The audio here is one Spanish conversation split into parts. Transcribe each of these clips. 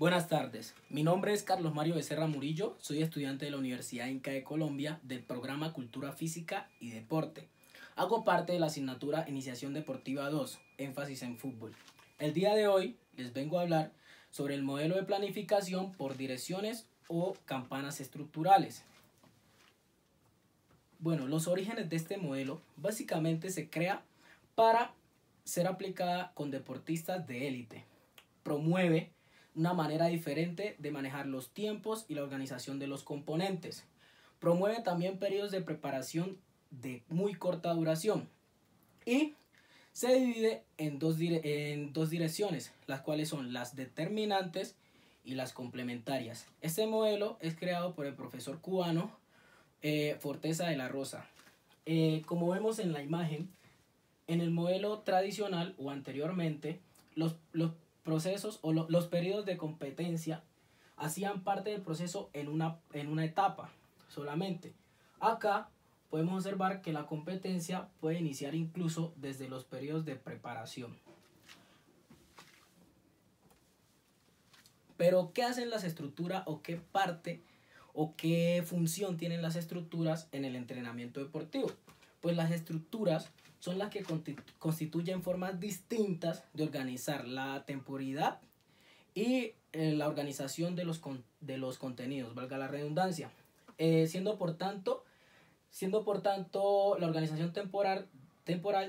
Buenas tardes, mi nombre es Carlos Mario Becerra Murillo, soy estudiante de la Universidad Inca de Colombia del programa Cultura Física y Deporte. Hago parte de la asignatura Iniciación Deportiva 2, énfasis en fútbol. El día de hoy les vengo a hablar sobre el modelo de planificación por direcciones o campanas estructurales. Bueno, los orígenes de este modelo básicamente se crea para ser aplicada con deportistas de élite. Promueve una manera diferente de manejar los tiempos y la organización de los componentes. Promueve también periodos de preparación de muy corta duración. Y se divide en dos direcciones, las cuales son las determinantes y las complementarias. Este modelo es creado por el profesor cubano Forteza de la Rosa. Como vemos en la imagen, en el modelo tradicional o anteriormente, los procesos o los periodos de competencia hacían parte del proceso en una etapa solamente. Acá podemos observar que la competencia puede iniciar incluso desde los periodos de preparación. Pero, ¿qué hacen las estructuras o qué parte o qué función tienen las estructuras en el entrenamiento deportivo? Pues las estructuras son las que constituyen formas distintas de organizar la temporalidad y la organización de los contenidos, valga la redundancia, siendo por tanto la organización temporal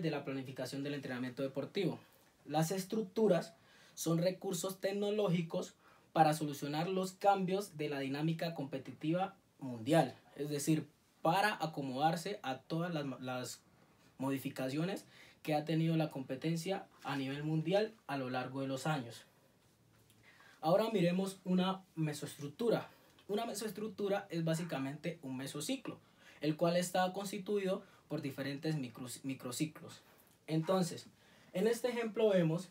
de la planificación del entrenamiento deportivo. Las estructuras son recursos tecnológicos para solucionar los cambios de la dinámica competitiva mundial, es decir, para acomodarse a todas las modificaciones que ha tenido la competencia a nivel mundial a lo largo de los años. Ahora miremos una mesoestructura. Una mesoestructura es básicamente un mesociclo, el cual está constituido por diferentes microciclos. Entonces, en este ejemplo vemos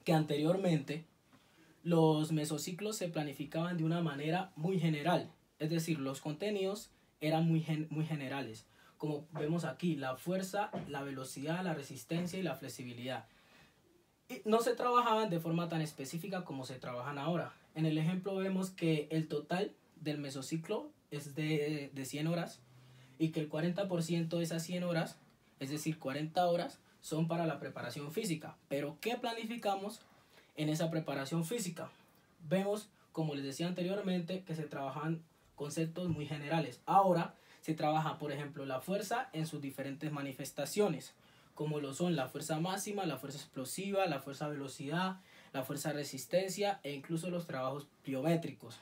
que anteriormente los mesociclos se planificaban de una manera muy general, es decir, los contenidos eran muy generales. Como vemos aquí, la fuerza, la velocidad, la resistencia y la flexibilidad. Y no se trabajaban de forma tan específica como se trabajan ahora. En el ejemplo vemos que el total del mesociclo es de 100 horas y que el 40% de esas 100 horas, es decir, 40 horas, son para la preparación física. Pero, ¿qué planificamos en esa preparación física? Vemos, como les decía anteriormente, que se trabajan conceptos muy generales. Ahora se trabaja, por ejemplo, la fuerza en sus diferentes manifestaciones, como lo son la fuerza máxima, la fuerza explosiva, la fuerza velocidad, la fuerza resistencia e incluso los trabajos pliométricos.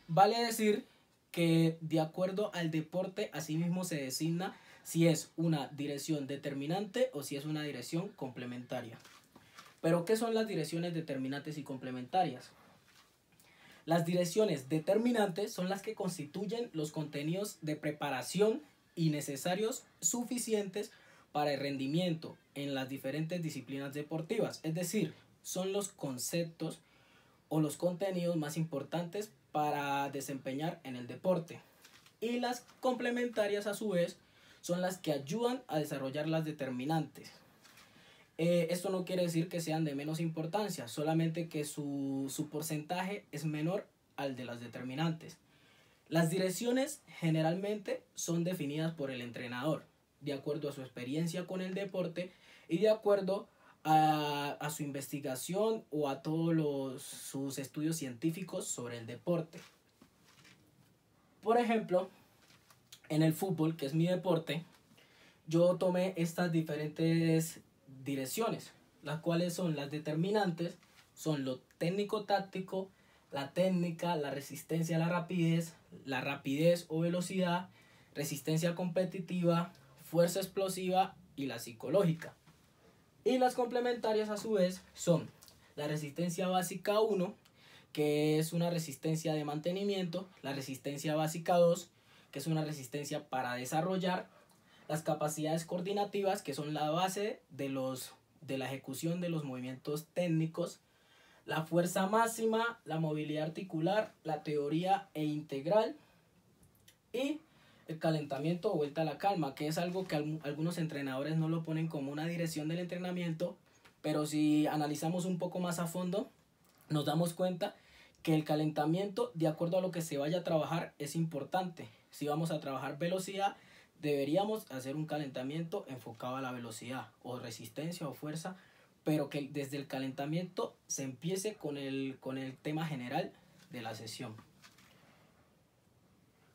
Vale decir que de acuerdo al deporte, asimismo se designa si es una dirección determinante o si es una dirección complementaria. Pero, ¿qué son las direcciones determinantes y complementarias? Las direcciones determinantes son las que constituyen los contenidos de preparación y necesarios suficientes para el rendimiento en las diferentes disciplinas deportivas. Es decir, son los conceptos o los contenidos más importantes para desempeñar en el deporte. Y las complementarias, a su vez, son las que ayudan a desarrollar las determinantes. Esto no quiere decir que sean de menos importancia, solamente que su porcentaje es menor al de las determinantes. Las direcciones generalmente son definidas por el entrenador, de acuerdo a su experiencia con el deporte y de acuerdo a su investigación o a todos sus estudios científicos sobre el deporte. Por ejemplo, en el fútbol, que es mi deporte, yo tomé estas diferentes direcciones, las cuales son las determinantes, son lo técnico-táctico, la técnica, la resistencia a la rapidez o velocidad, resistencia competitiva, fuerza explosiva y la psicológica. Y las complementarias, a su vez, son la resistencia básica 1, que es una resistencia de mantenimiento, la resistencia básica 2, que es una resistencia para desarrollar, las capacidades coordinativas, que son la base de la ejecución de los movimientos técnicos, la fuerza máxima, la movilidad articular, la teoría e integral y el calentamiento o vuelta a la calma, que es algo que algunos entrenadores no lo ponen como una dirección del entrenamiento, pero si analizamos un poco más a fondo, nos damos cuenta que el calentamiento, de acuerdo a lo que se vaya a trabajar, es importante. Si vamos a trabajar velocidad, deberíamos hacer un calentamiento enfocado a la velocidad, o resistencia o fuerza, pero que desde el calentamiento se empiece con el tema general de la sesión.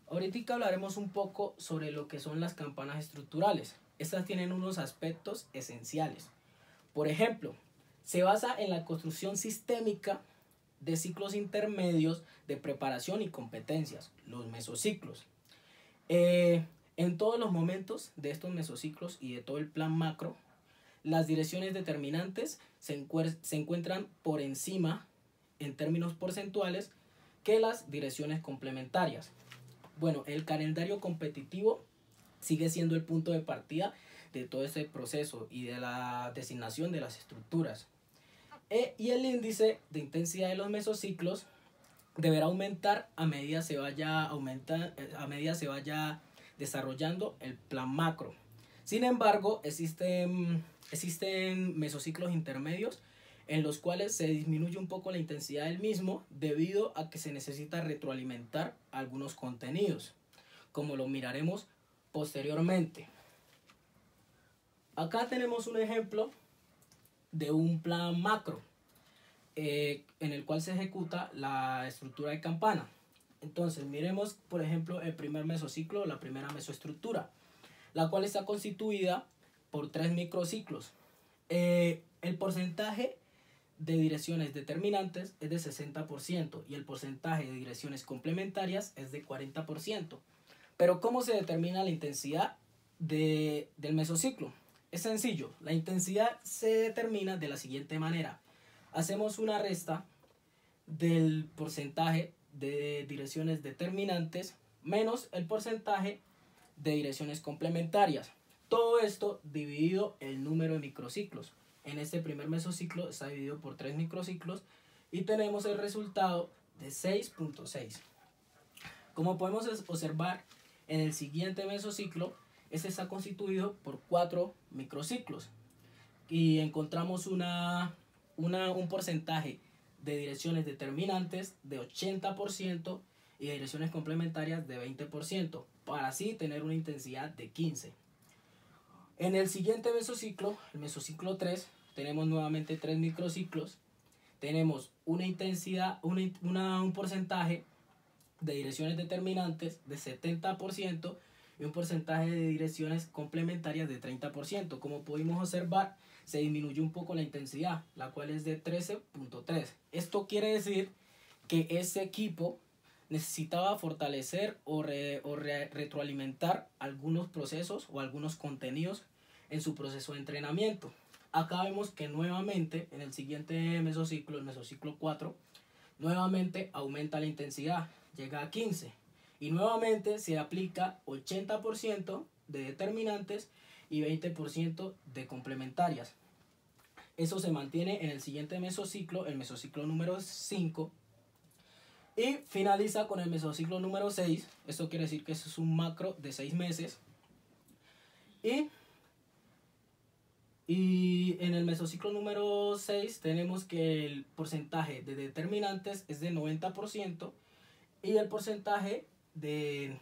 Ahorita hablaremos un poco sobre lo que son las campanas estructurales. Estas tienen unos aspectos esenciales. Por ejemplo, se basa en la construcción sistémica de ciclos intermedios de preparación y competencias, los mesociclos. En todos los momentos de estos mesociclos y de todo el plan macro, las direcciones determinantes se encuentran por encima, en términos porcentuales, que las direcciones complementarias. Bueno, el calendario competitivo sigue siendo el punto de partida de todo este proceso y de la designación de las estructuras. Y el índice de intensidad de los mesociclos deberá aumentar a medida se vaya desarrollando el plan macro. Sin embargo, existen mesociclos intermedios en los cuales se disminuye un poco la intensidad del mismo debido a que se necesita retroalimentar algunos contenidos, como lo miraremos posteriormente. Acá tenemos un ejemplo de un plan macro en el cual se ejecuta la estructura de campana. Entonces miremos por ejemplo el primer mesociclo, la primera mesoestructura, la cual está constituida por 3 microciclos. El porcentaje de direcciones determinantes es de 60% y el porcentaje de direcciones complementarias es de 40%. Pero ¿cómo se determina la intensidad del mesociclo? Es sencillo, la intensidad se determina de la siguiente manera. Hacemos una resta del porcentaje de direcciones determinantes menos el porcentaje de direcciones complementarias. Todo esto dividido el número de microciclos. En este primer mesociclo está dividido por 3 microciclos y tenemos el resultado de 6.6. Como podemos observar, en el siguiente mesociclo, este está constituido por 4 microciclos y encontramos un porcentaje de direcciones determinantes de 80% y de direcciones complementarias de 20%, para así tener una intensidad de 15. En el siguiente mesociclo, el mesociclo 3, tenemos nuevamente 3 microciclos, tenemos una intensidad, un porcentaje de direcciones determinantes de 70% y un porcentaje de direcciones complementarias de 30%. Como pudimos observar, se disminuye un poco la intensidad, la cual es de 13.3. Esto quiere decir que ese equipo necesitaba fortalecer o retroalimentar algunos procesos o algunos contenidos en su proceso de entrenamiento. Acá vemos que nuevamente en el siguiente mesociclo, el mesociclo 4, nuevamente aumenta la intensidad, llega a 15 y nuevamente se aplica 80% de determinantes y 20% de complementarias. Eso se mantiene en el siguiente mesociclo, el mesociclo número 5, y finaliza con el mesociclo número 6. Esto quiere decir que eso es un macro de 6 meses. Y en el mesociclo número 6 tenemos que el porcentaje de determinantes es de 90% y el porcentaje de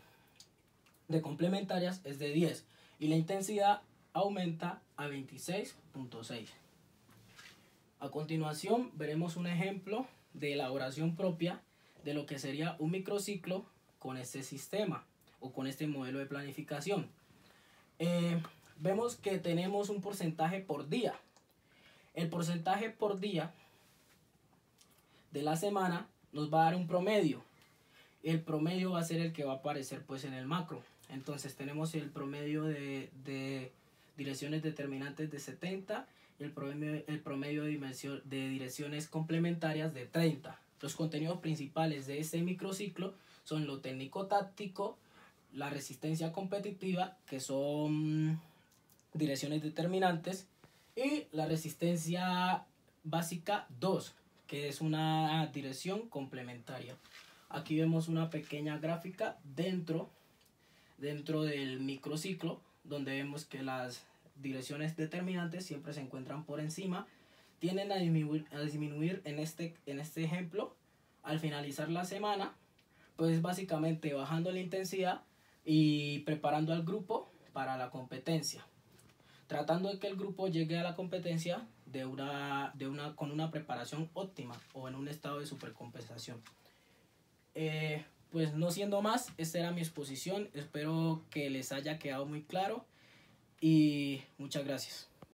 complementarias es de 10 y la intensidad aumenta a 26.6. A continuación veremos un ejemplo de elaboración propia de lo que sería un microciclo con este sistema o con este modelo de planificación. Vemos que tenemos un porcentaje por día. El porcentaje por día de la semana nos va a dar un promedio. El promedio va a ser el que va a aparecer pues en el macro. Entonces tenemos el promedio de direcciones determinantes de 70 y el promedio de direcciones complementarias de 30. Los contenidos principales de este microciclo son lo técnico-táctico, la resistencia competitiva, que son direcciones determinantes, y la resistencia básica 2, que es una dirección complementaria. Aquí vemos una pequeña gráfica dentro del microciclo, donde vemos que las direcciones determinantes siempre se encuentran por encima, tienden a disminuir en este ejemplo al finalizar la semana, pues básicamente bajando la intensidad y preparando al grupo para la competencia, tratando de que el grupo llegue a la competencia con una preparación óptima o en un estado de supercompensación. Pues no siendo más, esta era mi exposición, espero que les haya quedado muy claro y muchas gracias.